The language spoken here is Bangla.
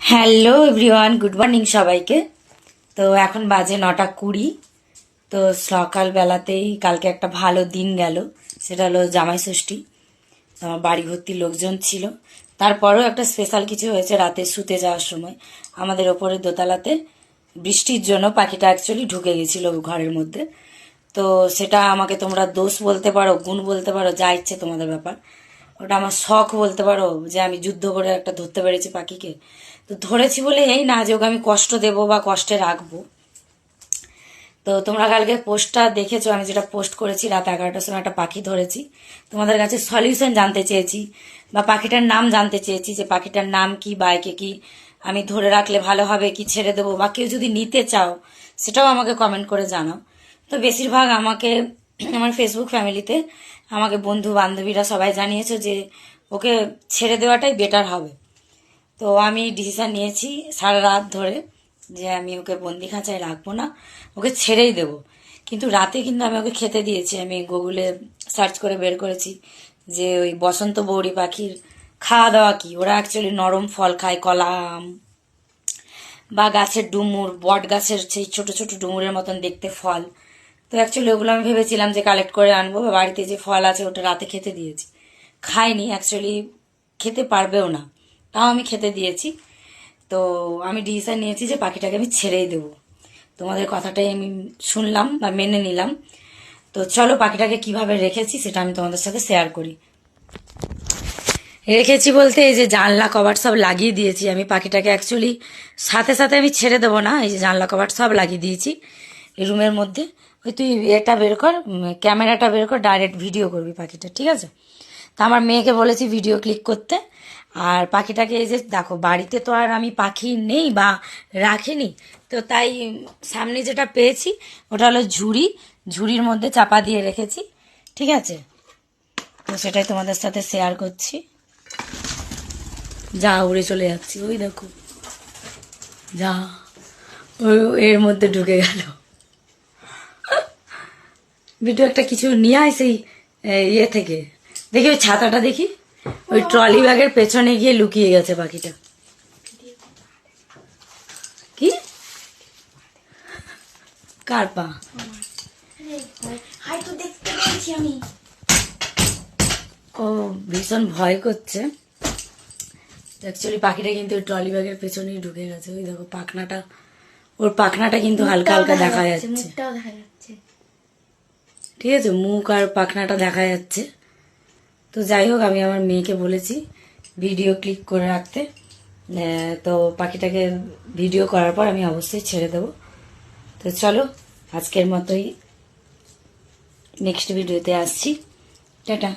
হ্যালো এভরিওয়ান, গুড মর্নিং সবাইকে। তো এখন বাজে 9:20। তো সকালবেলাতেই কালকে একটা ভালো দিন গেল, সেটা হলো জামাই ষষ্ঠী। আমার বাড়ি ভর্তি লোকজন ছিল। তারপরেও একটা স্পেশাল কিছু হয়েছে। রাতে শুতে যাওয়ার সময় আমাদের ওপরে দোতলাতে বৃষ্টির জন্য পাখিটা অ্যাকচুয়ালি ঢুকে গেছিল ঘরের মধ্যে। তো সেটা আমাকে তোমরা দোষ বলতে পারো, গুণ বলতে পারো, যা ইচ্ছে তোমাদের ব্যাপার। ওটা আমার শখ বলতে পারো, যে আমি যুদ্ধ করে একটা ধরতে পেরেছি পাখিকে। তো ধরেছি বলে এই না যে ওকে আমি কষ্ট দেব বা কষ্টে রাখবো। তো তোমরা কালকে পোস্টটা দেখেছো, আমি যেটা পোস্ট করেছি রাত 11টার সময় একটা পাখি ধরেছি। তোমাদের কাছে সলিউশন জানতে চেয়েছি বা পাখিটার নাম জানতে চেয়েছি, যে পাখিটার নাম কি বা একে কি আমি ধরে রাখলে ভালো হবে কি ছেড়ে দেবো, বা কেউ যদি নিতে চাও সেটাও আমাকে কমেন্ট করে জানাও। তো বেশিরভাগ আমাকে আমার ফেসবুক ফ্যামিলিতে আমাকে বন্ধু বান্ধবীরা সবাই জানিয়েছে যে ওকে ছেড়ে দেওয়াটাই বেটার হবে। তো আমি ডিসিশন নিয়েছি সারা রাত ধরে যে আমি ওকে বন্দি খাঁচায় রাখবো না, ওকে ছেড়েই দেবো। কিন্তু রাতে কিন্তু আমি ওকে খেতে দিয়েছি। আমি গুগলে সার্চ করে বের করেছি যে ওই বসন্ত বৌরি পাখির খাওয়া দাওয়া কি। ওরা অ্যাকচুয়ালি নরম ফল খায়, কলা, আম বা গাছের ডুমুর, বট গাছের সেই ছোট ছোট ডুমুরের মতন দেখতে ফল। তো অ্যাকচুয়ালি ওগুলো আমি ভেবেছিলাম যে কালেক্ট করে আনবো, বা বাড়িতে যে ফল আছে ওটা রাতে খেতে দিয়েছি। খায়নি, অ্যাকচুয়ালি খেতে পারবেও না, তাও আমি খেতে দিয়েছি। তো আমি ডিসিশন নিয়েছি যে পাখিটাকে আমি ছেড়েই দেবো। তোমাদের কথাটাই আমি শুনলাম বা মেনে নিলাম। তো চলো পাখিটাকে কিভাবে রেখেছি সেটা আমি তোমাদের সাথে শেয়ার করি। রেখেছি বলতে এই যে জানলা কভার সব লাগিয়ে দিয়েছি আমি পাখিটাকে। অ্যাকচুয়ালি সাথে সাথে আমি ছেড়ে দেবো না, এই যে জানলা কভার সব লাগিয়ে দিয়েছি এই রুমের মধ্যে। ওই তুই এটা বের কর, ক্যামেরাটা বের কর, ডাইরেক্ট ভিডিও করবি পাখিটা, ঠিক আছে? তা আমার মেয়েকে বলেছি ভিডিও ক্লিক করতে। আর পাখিটাকে এই যে দেখো, বাড়িতে তো আর আমি পাখি নেই বা রাখিনি, তো তাই সামনে যেটা পেয়েছি ওটা হলো ঝুড়ি, ঝুড়ির মধ্যে চাপা দিয়ে রেখেছি, ঠিক আছে? তো সেটাই তোমাদের সাথে শেয়ার করছি। যা উড়ে চলে যাচ্ছি, ওই দেখো, যা ওই এর মধ্যে ঢুকে গেল। ভিডিও একটা কিছু নিয়ে আয় সেই ইয়ে থেকে, দেখি ওই ছাতাটা দেখি, ওই ট্রলি ব্যাগের পেছনে গিয়ে লুকিয়ে গেছে পাখিটা। কি কার পা? ও ভীষণ ভয় করছে। অ্যাকচুয়ালি পাখিটা কিন্তু ওই ট্রলি ব্যাগের পেছনেই ঢুকে গেছে। ওই দেখো পাখনাটা, ওর পাখনাটা কিন্তু হালকা হালকা দেখা যাচ্ছে, ঠিক আছে? মুখ আর পাখনাটা দেখা যাচ্ছে। তো যাই হোক, আমি আমার মেয়েকে বলেছি ভিডিও ক্লিক করে রাখতে। তো পাখিটাকে ভিডিও করার পর আমি অবশ্যই ছেড়ে দেবো। তো চলো আজকের মতোই নেক্সট ভিডিওতে আসছি। টাটা।